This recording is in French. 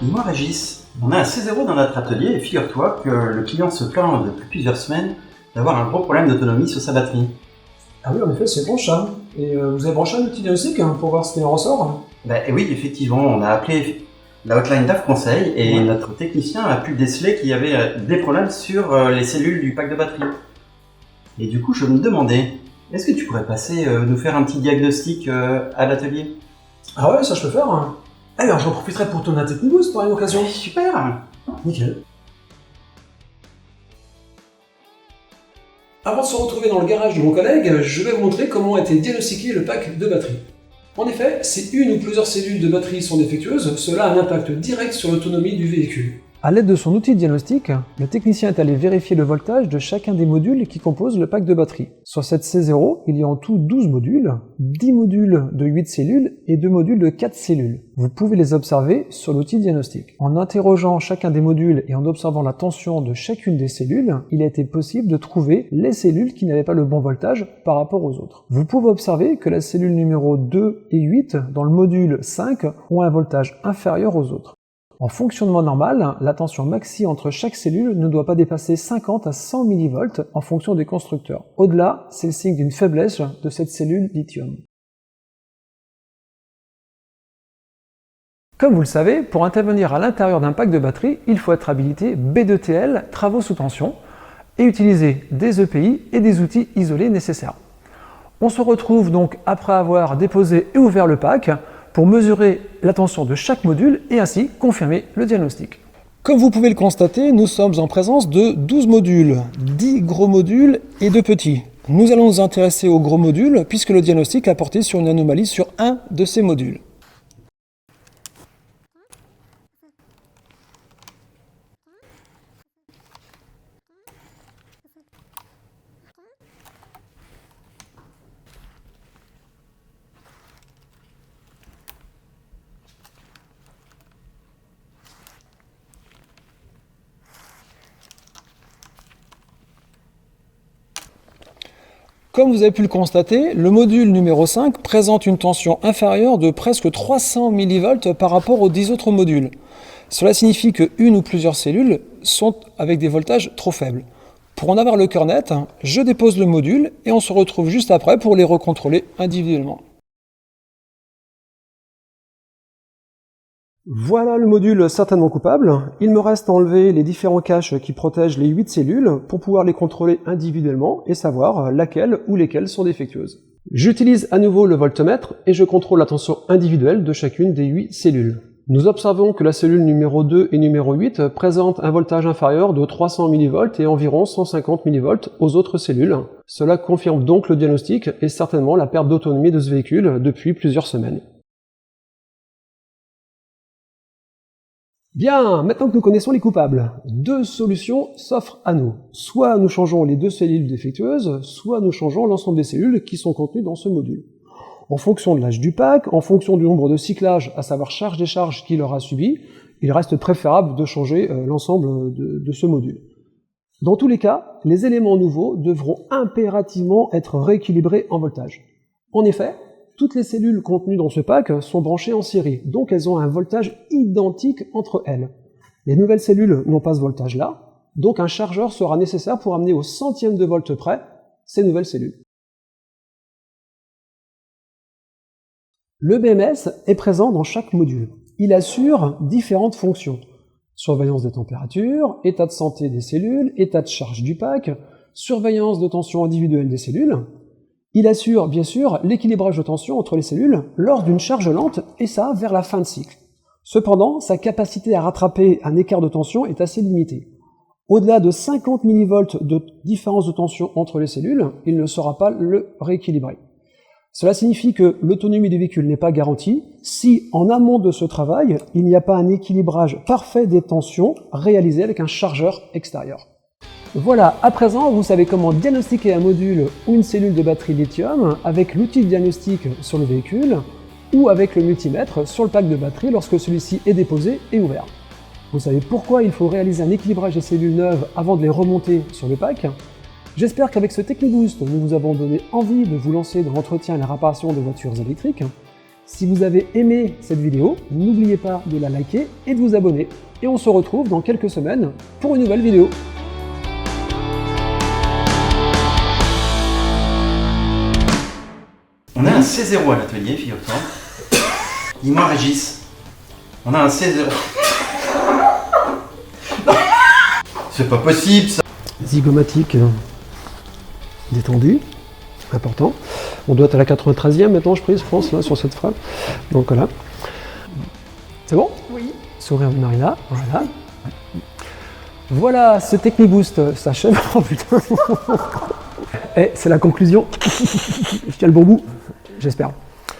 Dis-moi Régis, on a un C0 dans notre atelier et figure-toi que le client se plaint depuis plusieurs semaines d'avoir un gros problème d'autonomie sur sa batterie. Ah oui, en effet, c'est bon ça. Et vous avez branché un outil diagnostic pour voir ce qu'il en ressort? Et oui, effectivement, on a appelé la hotline DAF Conseil et notre technicien a pu déceler qu'il y avait des problèmes sur les cellules du pack de batterie. Et du coup, je me demandais, est-ce que tu pourrais passer nous faire un petit diagnostic à l'atelier? Ah ouais, ça je peux faire. Alors j'en profiterai pour tourner un Techniboost par une occasion. Super! Nickel. Avant de se retrouver dans le garage de mon collègue, je vais vous montrer comment a été diagnostiqué le pack de batterie. En effet, si une ou plusieurs cellules de batterie sont défectueuses, cela a un impact direct sur l'autonomie du véhicule. A l'aide de son outil de diagnostic, le technicien est allé vérifier le voltage de chacun des modules qui composent le pack de batterie. Sur cette C0, il y a en tout 12 modules, 10 modules de 8 cellules et 2 modules de 4 cellules. Vous pouvez les observer sur l'outil diagnostic. En interrogeant chacun des modules et en observant la tension de chacune des cellules, il a été possible de trouver les cellules qui n'avaient pas le bon voltage par rapport aux autres. Vous pouvez observer que la cellule numéro 2 et 8 dans le module 5 ont un voltage inférieur aux autres. En fonctionnement normal, la tension maxi entre chaque cellule ne doit pas dépasser 50 à 100 mV en fonction des constructeurs. Au-delà, c'est le signe d'une faiblesse de cette cellule lithium. Comme vous le savez, pour intervenir à l'intérieur d'un pack de batterie, il faut être habilité B2TL, travaux sous tension, et utiliser des EPI et des outils isolés nécessaires. On se retrouve donc après avoir déposé et ouvert le pack, pour mesurer la tension de chaque module et ainsi confirmer le diagnostic. Comme vous pouvez le constater, nous sommes en présence de 12 modules, 10 gros modules et 2 petits. Nous allons nous intéresser aux gros modules puisque le diagnostic a porté sur une anomalie sur un de ces modules. Comme vous avez pu le constater, le module numéro 5 présente une tension inférieure de presque 300 mV par rapport aux 10 autres modules. Cela signifie qu'une ou plusieurs cellules sont avec des voltages trop faibles. Pour en avoir le cœur net, je dépose le module et on se retrouve juste après pour les recontrôler individuellement. Voilà le module certainement coupable. Il me reste à enlever les différents caches qui protègent les 8 cellules pour pouvoir les contrôler individuellement et savoir laquelle ou lesquelles sont défectueuses. J'utilise à nouveau le voltmètre et je contrôle la tension individuelle de chacune des 8 cellules. Nous observons que la cellule numéro 2 et numéro 8 présentent un voltage inférieur de 300 mV et environ 150 mV aux autres cellules. Cela confirme donc le diagnostic et certainement la perte d'autonomie de ce véhicule depuis plusieurs semaines. Bien, maintenant que nous connaissons les coupables, deux solutions s'offrent à nous. Soit nous changeons les 2 cellules défectueuses, soit nous changeons l'ensemble des cellules qui sont contenues dans ce module. En fonction de l'âge du pack, en fonction du nombre de cyclages, à savoir charge-décharge qu'il aura subi, il reste préférable de changer l'ensemble de ce module. Dans tous les cas, les éléments nouveaux devront impérativement être rééquilibrés en voltage. En effet, toutes les cellules contenues dans ce pack sont branchées en série, donc elles ont un voltage identique entre elles. Les nouvelles cellules n'ont pas ce voltage-là, donc un chargeur sera nécessaire pour amener au centième de volt près ces nouvelles cellules. Le BMS est présent dans chaque module. Il assure différentes fonctions. Surveillance des températures, état de santé des cellules, état de charge du pack, surveillance de tension individuelle des cellules. Il assure bien sûr l'équilibrage de tension entre les cellules lors d'une charge lente, et ça vers la fin de cycle. Cependant, sa capacité à rattraper un écart de tension est assez limitée. Au-delà de 50 mV de différence de tension entre les cellules, il ne saura pas le rééquilibrer. Cela signifie que l'autonomie du véhicule n'est pas garantie si, en amont de ce travail, il n'y a pas un équilibrage parfait des tensions réalisé avec un chargeur extérieur. Voilà, à présent, vous savez comment diagnostiquer un module ou une cellule de batterie lithium avec l'outil de diagnostic sur le véhicule ou avec le multimètre sur le pack de batterie lorsque celui-ci est déposé et ouvert. Vous savez pourquoi il faut réaliser un équilibrage des cellules neuves avant de les remonter sur le pack. J'espère qu'avec ce Techniboost, nous vous avons donné envie de vous lancer dans l'entretien et la réparation de voitures électriques. Si vous avez aimé cette vidéo, n'oubliez pas de la liker et de vous abonner. Et on se retrouve dans quelques semaines pour une nouvelle vidéo. On a un C0 à l'atelier, figure-toi. Dis-moi, Régis. On a un C0. C'est pas possible, ça. Zygomatique détendu, important. On doit être à la 93e maintenant, je pense, là, sur cette frappe. Donc voilà. C'est bon? Oui. Sourire de Marina, voilà. Voilà, ce Techniboost s'achève. Oh putain. Et c'est la conclusion. Je tiens le bon bout, j'espère.